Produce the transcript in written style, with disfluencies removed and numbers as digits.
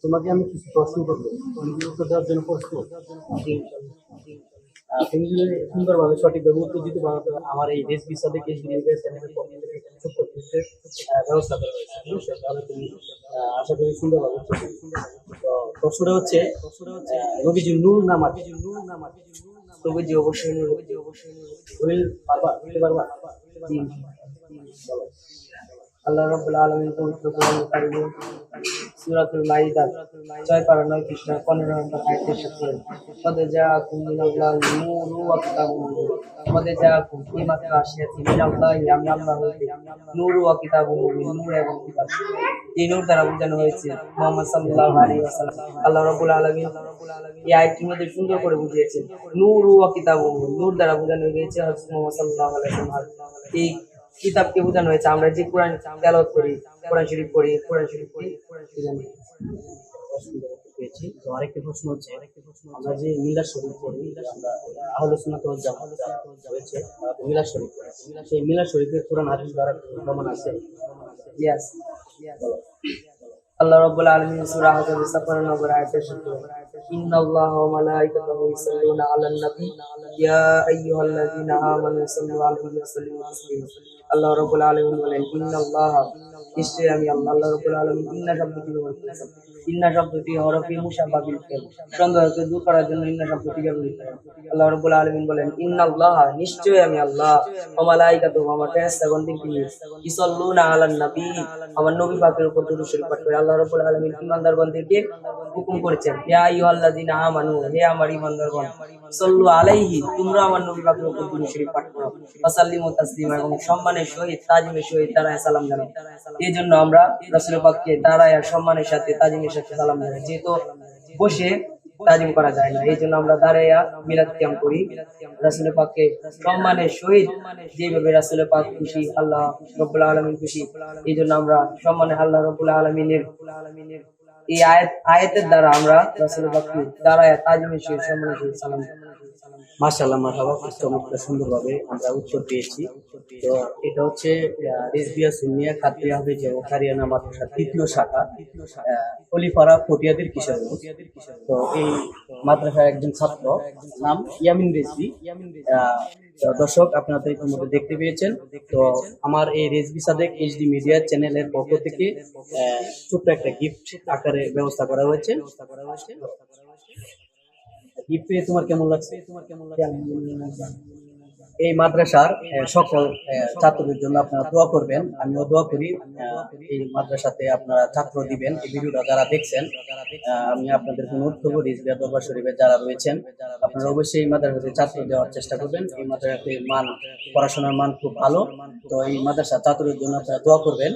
তোমাকে আমি কিছু প্রশ্ন করবো, তুমি কি উত্তর দেওয়ার জন্য প্রস্তুত? তুমি যদি সুন্দরভাবে সঠিকভাবে উত্তর দিতে পারো তো আমার এই দেশ বিষয়ে চ্যানেলের পক্ষ থেকে একটা ছোট্ট quiz-এর, ব্যবস্থা করা হয়েছে, বুঝছো? তাহলে তুমি আশা করি সুন্দরভাবে উত্তর দিবে। তো প্রশ্নটা হচ্ছে নবীজি নূর না মাটি? নবীজি অবশ্যই নূর। তুমি পারবা, দিতে পারবা? জি। বলো। আল্লাহ রাব্বুল আলামিন পবিত্র কোরআনুল কারীমে সূরাতুল মাইদা 6 পারা 9 পৃষ্ঠা 15 নম্বর আয়াতে ইরশাদ করেন, "কদ জাআকুম মিনাল্লাহি নূরুন ওয়া কিতাবুন মুবিন।" কদ জাআকুম এইমাত্র আসিয়াছে মিনাল্লাহি আমি আল্লাহ হইতে, নূর ওয়া কিতাবুন মুবিন, নূর এবং কিতাব। এই নূর দ্বারা বোঝানো হয়েছে মুহাম্মদ সাল্লাল্লাহু আলাইহি ওয়াসাল্লাম। আল্লাহ রাব্বুল আলামিন এই আয়াতটির মধ্যে সুন্দর করে বুঝিয়েছেন নূর ওয়া কিতাবুন মুবিন, নূর দ্বারা বোঝানো হয়েছে হযরত মুহাম্মদ সাল্লাল্লাহু আলাইহি ওয়াসাল্লাম। এই কিতাবকে বোঝানো হয়েছে আমরা যে কোরআন তেলাওয়াত করি, কোরআন শরীফ পড়ি, কোরআন শরীফকে বোঝানো। পেয়েছি। তো আরেকটি প্রশ্ন হচ্ছে, আমরা যে মিলাদ শরীফ পড়ি, আমরা আহলে সুন্নাত ওয়াল জামাত রয়েছে, মিলাদ শরীফ পড়ি, সেই মিলাদ শরীফের কোরআন হাদিস দ্বারা প্রমাণ আছে? ইয়েস। বলো। আল্লাহ রাব্বুল আলামিন সূরা হজরের 56 নম্বর আয়াতে ইরশাদ করেন, ইন্নাল্লাহা ওয়া মালাইকাতাহু ইউসাল্লুনা আলান নবী ইয়া আইয়ুহাল্লাযীনা আমানু সাল্লু আলাইহি ওয়া সাল্লিমু তাসলিমা। আল্লাহ রাব্বুল আলামিন বলেন ইন্নাল্লাহা, নিশ্চয়ই আমি আল্লাহ। আল্লাহ রাব্বুল আলামিন ইন্না শব্দটি ব্যবহার করেছেন। ইন্না শব্দটি হরফে মুশাব্বাহ বিল ফেল, সন্দেহকে দূর করার জন্য ইন্না শব্দটি ব্যবহৃত হয়। আল্লাহ রাব্বুল আলামিন বলেন ইন্নাল্লাহা, নিশ্চয়ই আমি আল্লাহ, ওয়া মালাইকাতুহু, আমার ফেরেশতাগণকে নিয়ে, ইউসাল্লুনা আলান নবী, আমার নবী পাকের উপর দুরূদ শরীফ পাঠ করে। আল্লাহ রাব্বুল আলামিন ঈমানদারগণদেরকে হুকুম করেছেন, ইয়া আইয়ুহাল্লাযীনা আমানু, হে আমার ঈমানদারগণ, সাল্লু আলাইহি, তোমরা আমার নবী পাকের উপর দুরূদ শরীফ পাঠ করো, ওয়া সাল্লিমু তাসলিমা, এবং সম্মানের সহিত তাজিমের সহিত দাঁড়ায় সালাম জানাও। এই জন্য আমরা রাসূল পাককে দাঁড়ায় সম্মানের সাথে তাজিমের সাথে সালাম জানাই, যেহেতু বসে তাজিম করা যায় না। এই জন্য আমরা দাঁড়াইয়া মিলাদ কিয়াম করি, রাসূল পাককে সম্মানের সহিত, যেভাবে রাসূল পাক খুশি, আল্লাহ রাব্বুল আলামিন খুশি, এই জন্য আমরা সম্মানে আল্লাহ রাব্বুল আলামিনের এই আয়াতের দ্বারা আমরা রাসূল পাককে দাঁড়ায় তাজিমের সহিত সম্মানের সহিত সালাম জানাই। মাশাআল্লাহ, মারহাবা, চমৎকার, সুন্দরভাবে আমরা উত্তর পেয়েছি। তো এটা হচ্ছে রিজভিয়া সুন্নিয়া খাদ্রিয়া হাফেজ ও কারিয়ানা মাদ্রাসার তৃতীয় শাখা, খলিফারা পটিয়াদের কিশোরগঞ্জ। তো এই মাদ্রাসার একজন ছাত্র, নাম ইয়ামিন রেজভি। তো দর্শক, আপনারা তো ইতিমধ্যে দেখতে পেয়েছেন। তো আমার এই রেজভি সাদেক এইচডি মিডিয়া চ্যানেলের পক্ষ থেকে ছোট্ট একটা গিফট আকারে ব্যবস্থা করা হয়েছে। গিফট পেয়ে তোমার কেমন লাগছে? এই মাদ্রাসার সকল ছাত্রদের জন্য আপনারা দোয়া করবেন, আমিও দোয়া করি। এই মাদ্রাসাতে আপনারা ছাত্র দিবেন। এই ভিডিওটা যারা দেখছেন, আমি আপনাদের অনুরোধ করবো, রিজভিয়া দরবার শরীফে যারা রয়েছেন, আপনারা অবশ্যই এই মাদ্রাসাতে ছাত্র দেওয়ার চেষ্টা করবেন। এই মাদ্রাসাতে পড়াশোনার মান খুব ভালো। তো এই মাদ্রাসার ছাত্রদের জন্য আপনারা দোয়া করবেন।